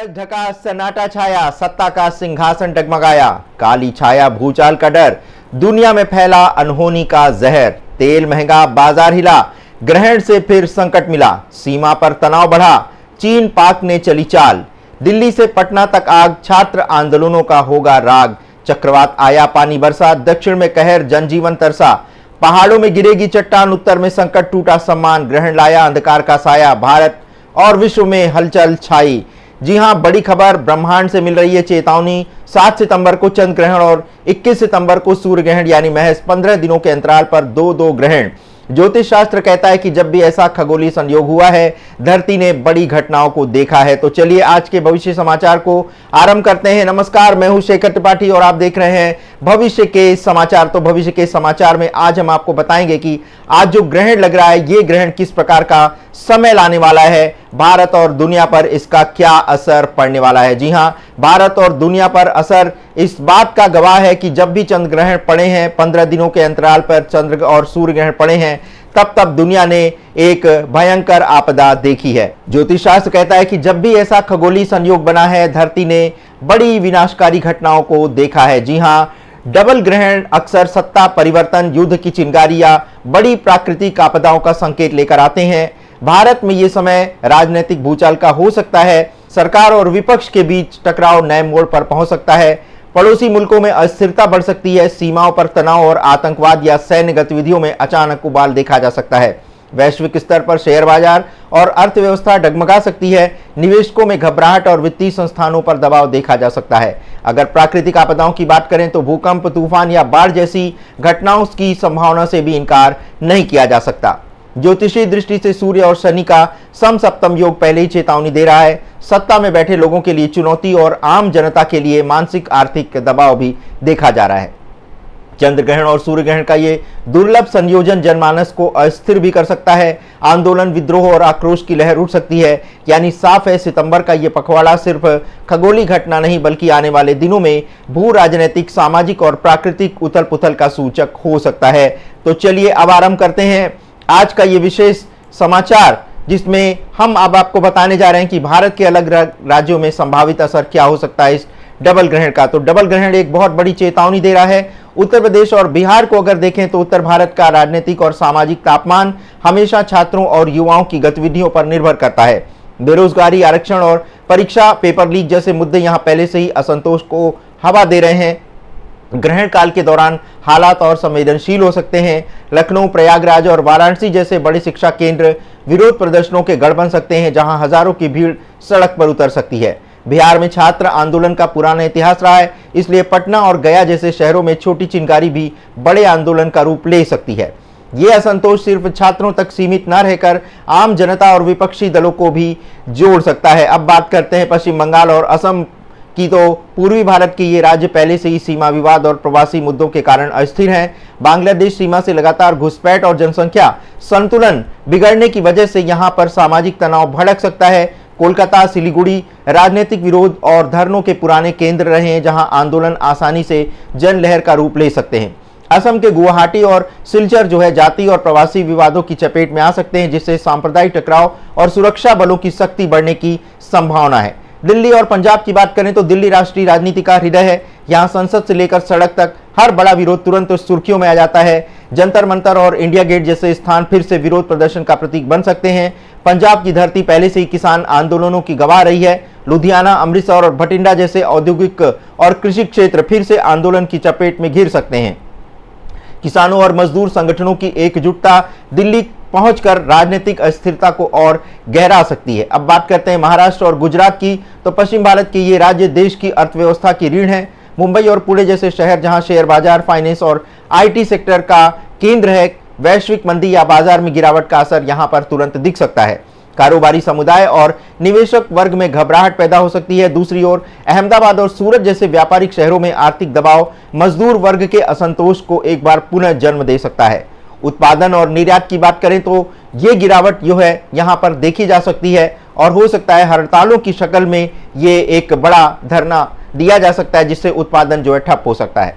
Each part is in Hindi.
जग ढका सन्नाटा छाया, सत्ता का सिंहासन डगमगाया, काली छाया भूचाल का डर, दुनिया में फैला अनहोनी का जहर, तेल महंगा बाजार हिला, ग्रहण से फिर संकट मिला, सीमा पर तनाव बढ़ा, चीन पाक ने चली चाल, दिल्ली से पटना तक आग, छात्र आंदोलनों का होगा राग, चक्रवात आया पानी बरसा, दक्षिण में कहर जनजीवन तरसा, पहाड़ों में गिरेगी चट्टान, उत्तर में संकट टूटा सम्मान, ग्रहण लाया अंधकार का साया, भारत और विश्व में हलचल छाई। जी हां, बड़ी खबर ब्रह्मांड से मिल रही है चेतावनी। 7 सितंबर को चंद्र ग्रहण और 21 सितंबर को सूर्य ग्रहण, यानी महज 15 दिनों के अंतराल पर दो ग्रहण। ज्योतिष शास्त्र कहता है कि जब भी ऐसा खगोलीय संयोग हुआ है, धरती ने बड़ी घटनाओं को देखा है। तो चलिए आज के भविष्य समाचार को आरंभ करते हैं। नमस्कार, मैं हूं शेखर त्रिपाठी और आप देख रहे हैं भविष्य के समाचार। तो भविष्य के समाचार में आज हम आपको बताएंगे कि आज जो ग्रहण लग रहा है, ये ग्रहण किस प्रकार का समय लाने वाला है, भारत और दुनिया पर इसका क्या असर पड़ने वाला है। जी हां, भारत और दुनिया पर असर इस बात का गवाह है कि जब भी चंद्र ग्रहण पड़े हैं, 15 दिनों के अंतराल पर चंद्र और सूर्य ग्रहण पड़े हैं, तब दुनिया ने एक भयंकर आपदा देखी है। ज्योतिष शास्त्र कहता है कि जब भी ऐसा खगोलीय संयोग बना है, धरती ने बड़ी विनाशकारी घटनाओं को देखा है। जी हां, डबल ग्रहण अक्सर सत्ता परिवर्तन, युद्ध की चिंगारी या बड़ी प्राकृतिक आपदाओं का संकेत लेकर आते हैं। भारत में ये समय राजनीतिक भूचाल का हो सकता है, सरकार और विपक्ष के बीच टकराव नए मोड़ पर पहुंच सकता है, पड़ोसी मुल्कों में अस्थिरता बढ़ सकती है, सीमाओं पर तनाव और आतंकवाद या सैन्य गतिविधियों में अचानक उबाल देखा जा सकता है। वैश्विक स्तर पर शेयर बाजार और अर्थव्यवस्था डगमगा सकती है, निवेशकों में घबराहट और वित्तीय संस्थानों पर दबाव देखा जा सकता है। अगर प्राकृतिक आपदाओं की बात करें तो भूकंप, तूफान या बाढ़ जैसी घटनाओं की संभावना से भी इनकार नहीं किया जा सकता। ज्योतिषीय दृष्टि से सूर्य और शनि का समसप्तम योग पहले ही चेतावनी दे रहा है। सत्ता में बैठे लोगों के लिए चुनौती और आम जनता के लिए मानसिक आर्थिक दबाव भी देखा जा रहा है। चंद्र ग्रहण और सूर्य ग्रहण का ये दुर्लभ संयोजन जनमानस को अस्थिर भी कर सकता है। आंदोलन, विद्रोह और आक्रोश की लहर उठ सकती है। यानी साफ है, सितंबर का ये पखवाड़ा सिर्फ खगोलीय घटना नहीं बल्कि आने वाले दिनों में भू राजनीतिक, सामाजिक और प्राकृतिक उथल पुथल का सूचक हो सकता है। तो चलिए अब आरंभ करते हैं आज का ये विशेष समाचार, जिसमें हम अब आपको बताने जा रहे हैं कि भारत के अलग राज्यों में संभावित असर क्या हो सकता है इस डबल ग्रहण का। तो डबल ग्रहण एक बहुत बड़ी चेतावनी दे रहा है। उत्तर प्रदेश और बिहार को अगर देखें तो उत्तर भारत का राजनीतिक और सामाजिक तापमान हमेशा छात्रों और युवाओं की गतिविधियों पर निर्भर करता है। बेरोजगारी, आरक्षण और परीक्षा पेपर लीक जैसे मुद्दे यहां पहले से ही असंतोष को हवा दे रहे हैं। ग्रहण काल के दौरान हालात और संवेदनशील हो सकते हैं। लखनऊ, प्रयागराज और वाराणसी जैसे बड़े शिक्षा केंद्र विरोध प्रदर्शनों के गढ़ बन सकते हैं, जहां हजारों की भीड़ सड़क पर उतर सकती है। बिहार में छात्र आंदोलन का पुराना इतिहास रहा है, इसलिए पटना और गया जैसे शहरों में छोटी चिंगारी भी बड़े आंदोलन का रूप ले सकती है। ये असंतोष सिर्फ छात्रों तक सीमित न रहकर आम जनता और विपक्षी दलों को भी जोड़ सकता है। अब बात करते हैं पश्चिम बंगाल और असम की। तो पूर्वी भारत के ये राज्य पहले से ही सीमा विवाद और प्रवासी मुद्दों के कारण अस्थिर हैं। बांग्लादेश सीमा से लगातार घुसपैठ और जनसंख्या संतुलन बिगड़ने की वजह से यहां पर सामाजिक तनाव भड़क सकता है। कोलकाता, सिलीगुड़ी राजनीतिक विरोध और धरनों के पुराने केंद्र रहे हैं, जहां आंदोलन आसानी से जनलहर का रूप ले सकते हैं। असम के गुवाहाटी और सिलचर जो है जाति और प्रवासी विवादों की चपेट में आ सकते हैं, जिससे सांप्रदायिक टकराव और सुरक्षा बलों की सख्ती बढ़ने की संभावना है। दिल्ली और पंजाब की बात करें तो दिल्ली राष्ट्रीय राजनीति का हृदय है। यहाँ संसद से लेकर सड़क तक हर बड़ा विरोध तुरंत सुर्खियों में आ जाता है। जंतर मंतर और इंडिया गेट जैसे स्थान फिर से विरोध प्रदर्शन का प्रतीक बन सकते हैं। पंजाब की धरती पहले से ही किसान आंदोलनों की गवाह रही है। लुधियाना, अमृतसर और भटिंडा जैसे औद्योगिक और कृषि क्षेत्र फिर से आंदोलन की चपेट में घिर सकते हैं। किसानों और मजदूर संगठनों की एकजुटता दिल्ली पहुंचकर राजनीतिक अस्थिरता को और गहरा सकती है। अब बात करते हैं महाराष्ट्र और गुजरात की। तो पश्चिम भारत के ये राज्य देश की अर्थव्यवस्था की रीढ़ है। मुंबई और पुणे जैसे शहर जहां शेयर बाजार, फाइनेंस और आईटी सेक्टर का केंद्र है, वैश्विक मंदी या बाजार में गिरावट का असर यहां पर तुरंत दिख सकता है। कारोबारी समुदाय और निवेशक वर्ग में घबराहट पैदा हो सकती है। दूसरी ओर अहमदाबाद और सूरत जैसे व्यापारिक शहरों में आर्थिक दबाव मजदूर वर्ग के असंतोष को एक बार पुनः जन्म दे सकता है। उत्पादन और निर्यात की बात करें तो ये गिरावट जो है यहाँ पर देखी जा सकती है और हो सकता है हड़तालों की शक्ल में ये एक बड़ा धरना दिया जा सकता है, जिससे उत्पादन जो है ठप हो सकता है।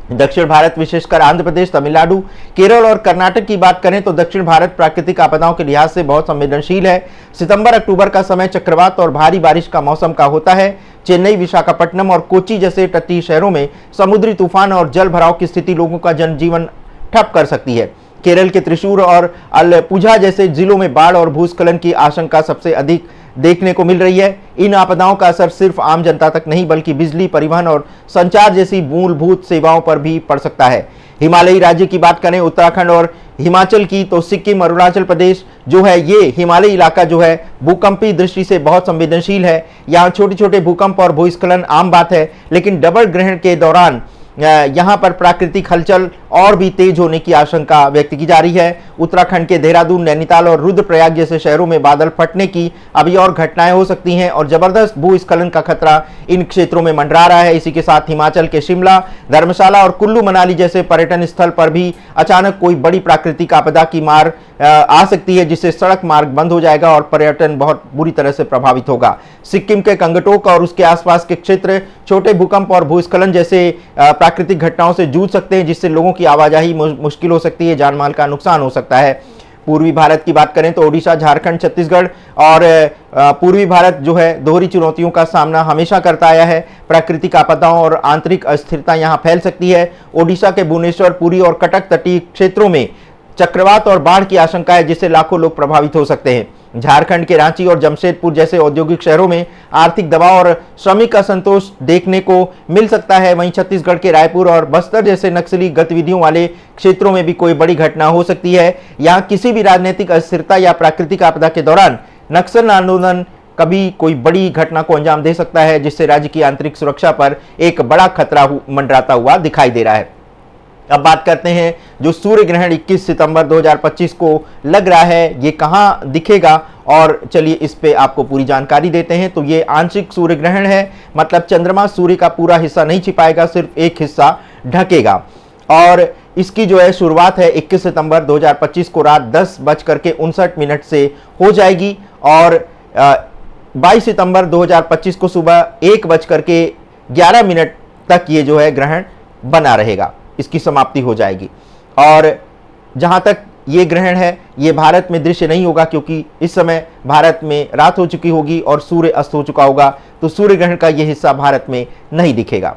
दक्षिण भारत विशेषकर आंध्र प्रदेश, तमिलनाडु, केरल और कर्नाटक की बात करें तो दक्षिण भारत प्राकृतिक आपदाओं के लिहाज से बहुत संवेदनशील है। सितंबर अक्टूबर का समय चक्रवात और भारी बारिश का मौसम का होता है। चेन्नई, विशाखापट्टनम और कोच्चि जैसे तटीय शहरों में समुद्री तूफान और जल भराव की स्थिति लोगों का जनजीवन ठप कर सकती है। केरल के त्रिशूर और अलपुझा जैसे जिलों में बाढ़ और भूस्खलन की आशंका सबसे अधिक देखने को मिल रही है। इन आपदाओं का असर सिर्फ आम जनता तक नहीं बल्कि बिजली, परिवहन और संचार जैसी मूलभूत सेवाओं पर भी पड़ सकता है। हिमालयी राज्य की बात करें उत्तराखंड और हिमाचल की तो सिक्किम, अरुणाचल प्रदेश जो है ये हिमालयी इलाका जो है भूकंपी दृष्टि से बहुत संवेदनशील है। यहाँ छोटे छोटे भूकंप और भूस्खलन आम बात है, लेकिन डबल ग्रहण के दौरान यहाँ पर प्राकृतिक हलचल और भी तेज होने की आशंका व्यक्त की जा रही है। उत्तराखंड के देहरादून, नैनीताल और रुद्रप्रयाग जैसे शहरों में बादल फटने की अभी और घटनाएं हो सकती हैं और जबरदस्त भूस्खलन का खतरा इन क्षेत्रों में मंडरा रहा है। इसी के साथ हिमाचल के शिमला, धर्मशाला और कुल्लू मनाली जैसे पर्यटन स्थल पर भी अचानक कोई बड़ी प्राकृतिक आपदा की मार आ सकती है, जिससे सड़क मार्ग बंद हो जाएगा और पर्यटन बहुत बुरी तरह से प्रभावित होगा। सिक्किम के गंगटोक और उसके आसपास के क्षेत्र छोटे भूकंप और भूस्खलन जैसे प्राकृतिक घटनाओं से जूझ सकते हैं, जिससे लोगों की आवाजाही मुश्किल हो सकती है, जानमाल का नुकसान हो सकता है। पूर्वी भारत की बात करें तो ओडिशा, झारखंड, छत्तीसगढ़ और पूर्वी भारत जो है दोहरी चुनौतियों का सामना हमेशा करता आया है। प्राकृतिक आपदाओं और आंतरिक अस्थिरता यहाँ फैल सकती है। ओडिशा के भुवनेश्वर, पुरी और कटक तटीय क्षेत्रों में चक्रवात और बाढ़ की आशंका है, जिससे लाखों लोग प्रभावित हो सकते हैं। झारखंड के रांची और जमशेदपुर जैसे औद्योगिक शहरों में आर्थिक दबाव और श्रमिक असंतोष देखने को मिल सकता है। वहीं छत्तीसगढ़ के रायपुर और बस्तर जैसे नक्सली गतिविधियों वाले क्षेत्रों में भी कोई बड़ी घटना हो सकती है। यहाँ किसी भी राजनीतिक अस्थिरता या प्राकृतिक आपदा के दौरान नक्सल आंदोलन कभी कोई बड़ी घटना को अंजाम दे सकता है, जिससे राज्य की आंतरिक सुरक्षा पर एक बड़ा खतरा मंडराता हुआ दिखाई दे रहा है। अब बात करते हैं जो सूर्य ग्रहण 21 सितंबर 2025 को लग रहा है, ये कहां दिखेगा और चलिए इस पे आपको पूरी जानकारी देते हैं। तो ये आंशिक सूर्य ग्रहण है, मतलब चंद्रमा सूर्य का पूरा हिस्सा नहीं छिपाएगा, सिर्फ एक हिस्सा ढकेगा। और इसकी जो है शुरुआत है 21 सितंबर 2025 को रात 10:59 से हो जाएगी और 22 सितंबर 2025 को सुबह 1:11 तक ये जो है ग्रहण बना रहेगा, इसकी समाप्ति हो जाएगी। और जहां तक ये ग्रहण है ये भारत में दृश्य नहीं होगा, क्योंकि इस समय भारत में रात हो चुकी होगी और सूर्य अस्त हो चुका होगा, तो सूर्य ग्रहण का ये हिस्सा भारत में नहीं दिखेगा।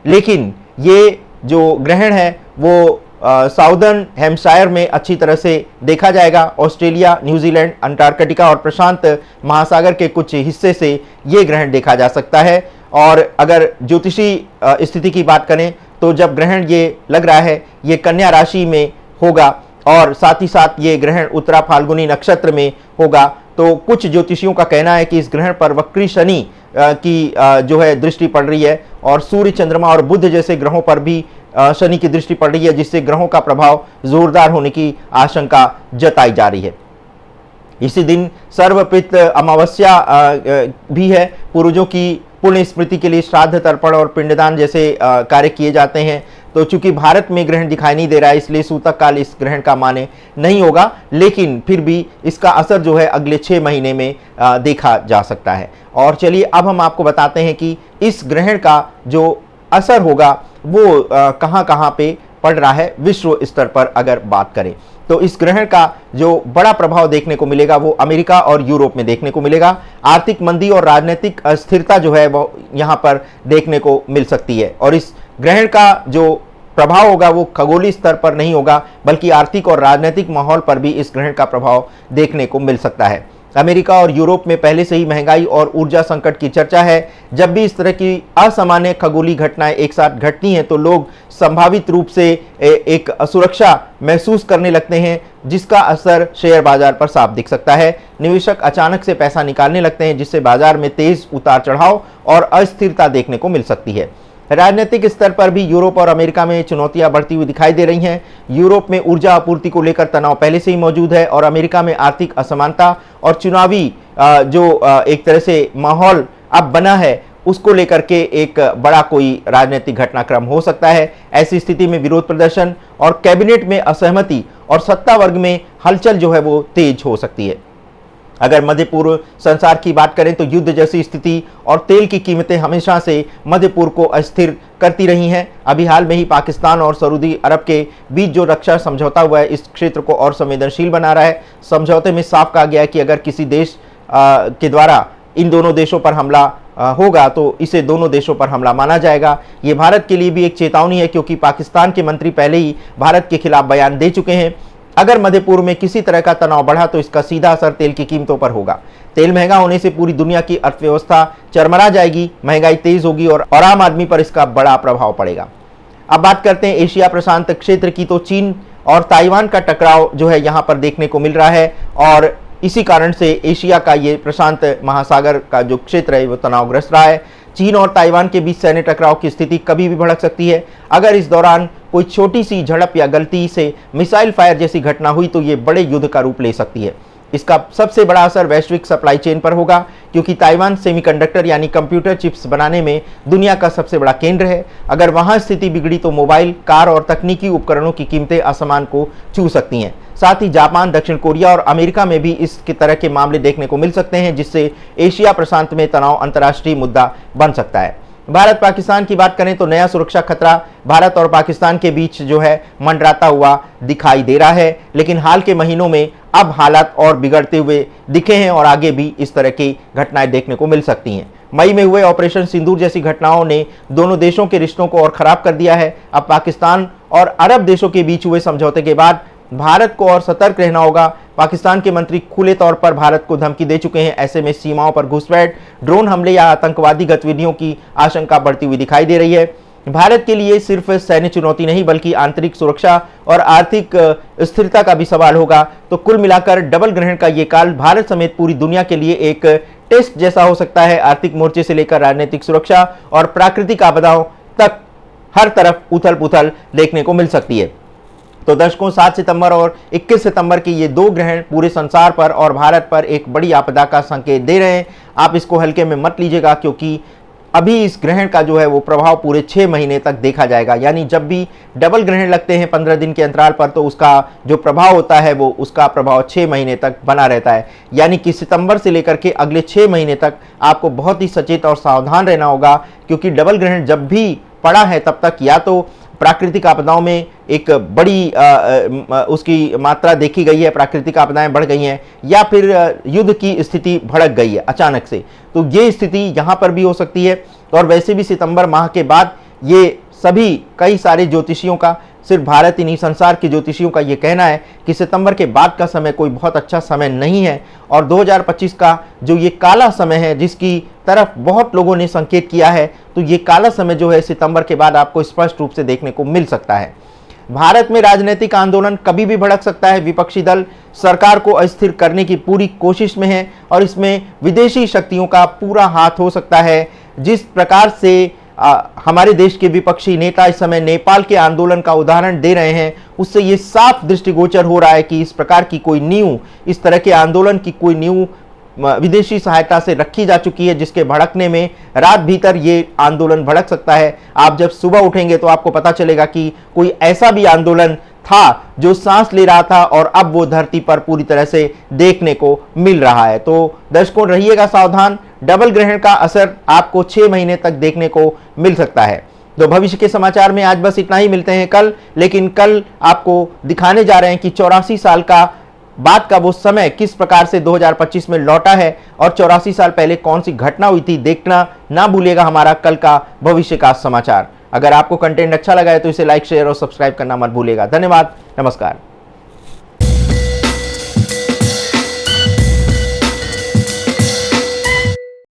लेकिन ये जो ग्रहण है वो साउदर्न हेम्पशायर में अच्छी तरह से देखा जाएगा। ऑस्ट्रेलिया, न्यूजीलैंड, अंटार्कटिका और प्रशांत महासागर के कुछ हिस्से से ये ग्रहण देखा जा सकता है। और अगर ज्योतिषी स्थिति की बात करें तो जब ग्रहण ये लग रहा है ये कन्या राशि में होगा और साथ ही साथ ये ग्रहण उत्तरा फाल्गुनी नक्षत्र में होगा, तो कुछ ज्योतिषियों का कहना है कि इस ग्रहण पर वक्री शनि की जो है दृष्टि पड़ रही है और सूर्य, चंद्रमा और बुध जैसे ग्रहों पर भी शनि की दृष्टि पड़ रही है, जिससे ग्रहों का प्रभाव जोरदार होने की आशंका जताई जा रही है। इसी दिन सर्वपित अमावस्या भी है। पूर्वजों की पुण्य स्मृति के लिए श्राद्ध, तर्पण और पिंडदान जैसे कार्य किए जाते हैं। तो चूंकि भारत में ग्रहण दिखाई नहीं दे रहा है, इसलिए सूतक काल इस ग्रहण का माने नहीं होगा, लेकिन फिर भी इसका असर जो है अगले 6 महीने में देखा जा सकता है। और चलिए अब हम आपको बताते हैं कि इस ग्रहण का जो असर होगा वो कहाँ कहाँ पे पड़ रहा है विश्व स्तर पर अगर बात करें तो इस ग्रहण का जो बड़ा प्रभाव देखने को मिलेगा वो अमेरिका और यूरोप में देखने को मिलेगा। आर्थिक मंदी और राजनीतिक अस्थिरता जो है वो यहाँ पर देखने को मिल सकती है और इस ग्रहण का जो प्रभाव होगा वो खगोलीय स्तर पर नहीं होगा, बल्कि आर्थिक और राजनीतिक माहौल पर भी इस ग्रहण का प्रभाव देखने को मिल सकता है। अमेरिका और यूरोप में पहले से ही महंगाई और ऊर्जा संकट की चर्चा है। जब भी इस तरह की असामान्य खगोलीय घटनाएं एक साथ घटती हैं तो लोग संभावित रूप से एक असुरक्षा महसूस करने लगते हैं, जिसका असर शेयर बाजार पर साफ दिख सकता है। निवेशक अचानक से पैसा निकालने लगते हैं, जिससे बाजार में तेज उतार चढ़ाव और अस्थिरता देखने को मिल सकती है। राजनीतिक स्तर पर भी यूरोप और अमेरिका में चुनौतियां बढ़ती हुई दिखाई दे रही हैं। यूरोप में ऊर्जा आपूर्ति को लेकर तनाव पहले से ही मौजूद है और अमेरिका में आर्थिक असमानता और चुनावी जो एक तरह से माहौल अब बना है उसको लेकर के एक बड़ा कोई राजनीतिक घटनाक्रम हो सकता है। ऐसी स्थिति में विरोध प्रदर्शन और कैबिनेट में असहमति और सत्ता वर्ग में हलचल जो है वो तेज हो सकती है। अगर मध्य पूर्व संसार की बात करें तो युद्ध जैसी स्थिति और तेल की कीमतें हमेशा से मध्य पूर्व को अस्थिर करती रही हैं। अभी हाल में ही पाकिस्तान और सऊदी अरब के बीच जो रक्षा समझौता हुआ है इस क्षेत्र को और संवेदनशील बना रहा है। समझौते में साफ कहा गया है कि अगर किसी देश के द्वारा इन दोनों देशों पर हमला होगा तो इसे दोनों देशों पर हमला माना जाएगा। ये भारत के लिए भी एक चेतावनी है, क्योंकि पाकिस्तान के मंत्री पहले ही भारत के खिलाफ बयान दे चुके हैं। अगर मध्य पूर्व में किसी तरह का तनाव बढ़ा तो इसका सीधा असर तेल की कीमतों पर होगा। तेल महंगा होने से पूरी दुनिया की अर्थव्यवस्था चरमरा जाएगी, महंगाई तेज होगी और आम आदमी पर इसका बड़ा प्रभाव पड़ेगा। अब बात करते हैं एशिया प्रशांत क्षेत्र की, तो चीन और ताइवान का टकराव जो है यहाँ पर देखने को मिल रहा है और इसी कारण से एशिया का ये प्रशांत महासागर का जो क्षेत्र है वो तनावग्रस्त रहा है। चीन और ताइवान के बीच सैन्य टकराव की स्थिति कभी भी भड़क सकती है। अगर इस दौरान कोई छोटी सी झड़प या गलती से मिसाइल फायर जैसी घटना हुई तो ये बड़े युद्ध का रूप ले सकती है। इसका सबसे बड़ा असर वैश्विक सप्लाई चेन पर होगा, क्योंकि ताइवान सेमीकंडक्टर यानी कंप्यूटर चिप्स बनाने में दुनिया का सबसे बड़ा केंद्र है। अगर वहां स्थिति बिगड़ी तो मोबाइल, कार और तकनीकी उपकरणों की कीमतें आसमान को छू सकती हैं। साथ ही जापान, दक्षिण कोरिया और अमेरिका में भी इस तरह के मामले देखने को मिल सकते हैं, जिससे एशिया प्रशांत में तनाव अंतर्राष्ट्रीय मुद्दा बन सकता है। भारत पाकिस्तान की बात करें तो नया सुरक्षा खतरा भारत और पाकिस्तान के बीच जो है मंडराता हुआ दिखाई दे रहा है, लेकिन हाल के महीनों में अब हालात और बिगड़ते हुए दिखे हैं और आगे भी इस तरह की घटनाएं देखने को मिल सकती हैं। मई में हुए ऑपरेशन सिंदूर जैसी घटनाओं ने दोनों देशों के रिश्तों को और खराब कर दिया है। अब पाकिस्तान और अरब देशों के बीच हुए समझौते के बाद भारत को और सतर्क रहना होगा। पाकिस्तान के मंत्री खुले तौर पर भारत को धमकी दे चुके हैं। ऐसे में सीमाओं पर घुसपैठ, ड्रोन हमले या आतंकवादी गतिविधियों की आशंका बढ़ती हुई दिखाई दे रही है। भारत के लिए सिर्फ सैन्य चुनौती नहीं बल्कि आंतरिक सुरक्षा और आर्थिक स्थिरता का भी सवाल होगा। तो कुल मिलाकर डबल ग्रहण का ये काल भारत समेत पूरी दुनिया के लिए एक टेस्ट जैसा हो सकता है। आर्थिक मोर्चे से लेकर राजनीतिक सुरक्षा और प्राकृतिक आपदाओं तक हर तरफ उथल पुथल देखने को मिल सकती है। तो दर्शकों, 7 सितंबर और 21 सितंबर के ये दो ग्रहण पूरे संसार पर और भारत पर एक बड़ी आपदा का संकेत दे रहे हैं। आप इसको हल्के में मत लीजिएगा, क्योंकि अभी इस ग्रहण का जो है वो प्रभाव पूरे 6 महीने तक देखा जाएगा। यानी जब भी डबल ग्रहण लगते हैं 15 दिन के अंतराल पर, तो उसका जो प्रभाव होता है वो उसका प्रभाव 6 महीने तक बना रहता है। यानी कि सितंबर से लेकर के अगले 6 महीने तक आपको बहुत ही सचेत और सावधान रहना होगा, क्योंकि डबल ग्रहण जब भी पड़ा है तब तक या तो प्राकृतिक आपदाओं में एक बड़ी उसकी मात्रा देखी गई है, प्राकृतिक आपदाएं बढ़ गई हैं, या फिर युद्ध की स्थिति भड़क गई है अचानक से। तो ये स्थिति यहाँ पर भी हो सकती है। और वैसे भी सितंबर माह के बाद ये सभी कई सारे ज्योतिषियों का, सिर्फ भारत ही नहीं संसार के ज्योतिषियों का ये कहना है कि सितंबर के बाद का समय कोई बहुत अच्छा समय नहीं है। और 2025 का जो ये काला समय है, जिसकी तरफ बहुत लोगों ने संकेत किया है, तो ये काला समय जो है सितंबर के बाद आपको स्पष्ट रूप से देखने को मिल सकता है। भारत में राजनीतिक आंदोलन कभी भी भड़क सकता है। विपक्षी दल सरकार को अस्थिर करने की पूरी कोशिश में है और इसमें विदेशी शक्तियों का पूरा हाथ हो सकता है। जिस प्रकार से हमारे देश के विपक्षी नेता इस समय नेपाल के आंदोलन का उदाहरण दे रहे हैं, उससे ये साफ दृष्टिगोचर हो रहा है कि इस प्रकार की कोई नींव, इस तरह के आंदोलन की कोई नींव विदेशी सहायता से रखी जा चुकी है, जिसके भड़कने में रात भीतर ये आंदोलन भड़क सकता है। आप जब सुबह उठेंगे तो आपको पता चलेगा कि कोई ऐसा भी आंदोलन था जो सांस ले रहा था और अब वो धरती पर पूरी तरह से देखने को मिल रहा है। तो दर्शकों, रहिएगा सावधान। डबल ग्रहण का असर आपको 6 महीने तक देखने को मिल सकता है। तो भविष्य के समाचार में आज बस इतना ही। मिलते हैं कल, लेकिन कल आपको दिखाने जा रहे हैं कि 84 साल का बाद का वो समय किस प्रकार से 2025 में लौटा है और 84 साल पहले कौन सी घटना हुई थी। देखना ना भूलिएगा हमारा कल का भविष्य का समाचार। अगर आपको कंटेंट अच्छा लगा है तो इसे लाइक, शेयर और सब्सक्राइब करना मत भूलिएगा। धन्यवाद, नमस्कार।